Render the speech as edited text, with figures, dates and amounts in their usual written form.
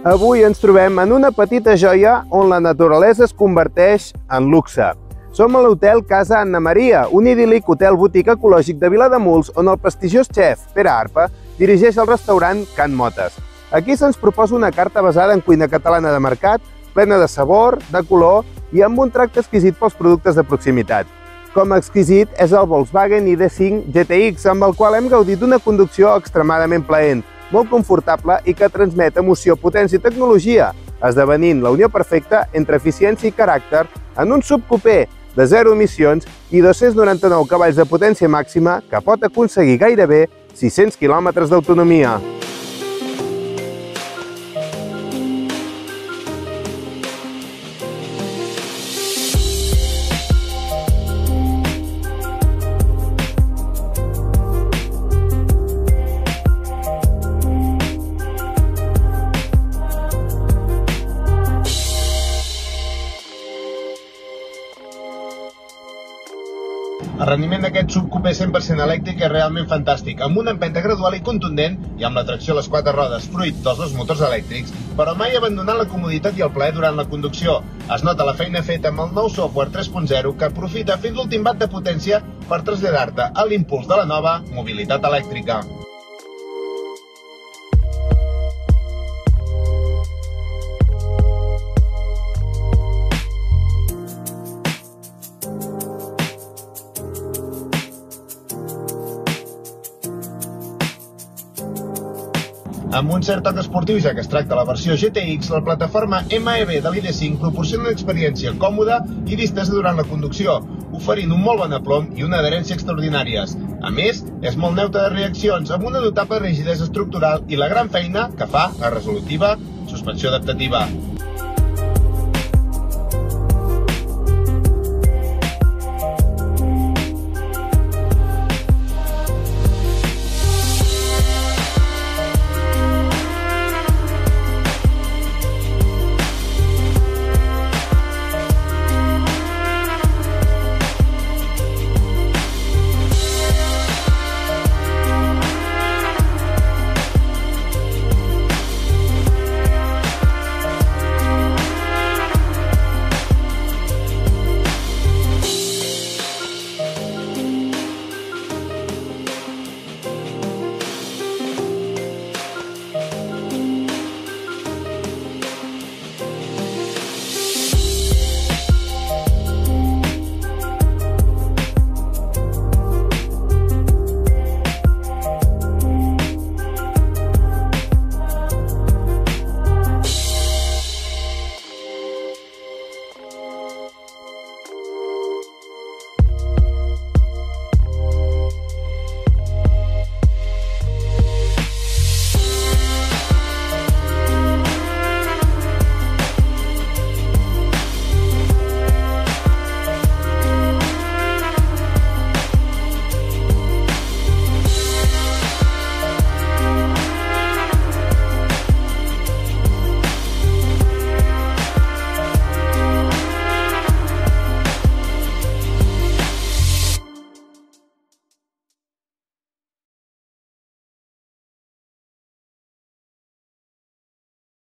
Avui ens trobem en una petita joia on la naturalesa es converteix en luxe. Som a l'hotel Casa Anna Maria, un idíl·lic hotel botica ecològic de Vilademuls on el prestigiós xef Pere Arpa dirigeix el restaurant Can Motes. Aquí se'ns proposa una carta basada en cuina catalana de mercat, plena de sabor, de color i amb un tracte exquisit pels productes de proximitat. Com a exquisit és el Volkswagen ID5 GTX, amb el qual hem gaudit d'una conducció extremadament plaent, molt confortable i que transmet emoció, potència i tecnologia, esdevenint la unió perfecta entre eficiència i caràcter en un subcupé de 0 emissions i 299 cavalls de potència màxima que pot aconseguir gairebé 600 km d'autonomia. El rendiment d'aquest subcupé 100% elèctric és realment fantàstic, amb una empenta gradual i contundent i amb la tracció a les 4 rodes, fruit dels 2 motors elèctrics, però mai abandonant la comoditat i el plaer durant la conducció. Es nota la feina feta amb el nou software 3.0 que aprofita fins l'últim watt de potència per traslladar-te a l'impuls de la nova mobilitat elèctrica. Amb un cert toc esportiu, ja que es tracta de la versió GTX, la plataforma MAEB de l'ID5 proporciona una experiència còmoda i distesa durant la conducció, oferint un molt bon aplom i una adherència extraordinàries. A més, és molt neutre de reaccions, amb una notable rigidesa estructural i la gran feina que fa la resolutiva suspensió adaptativa.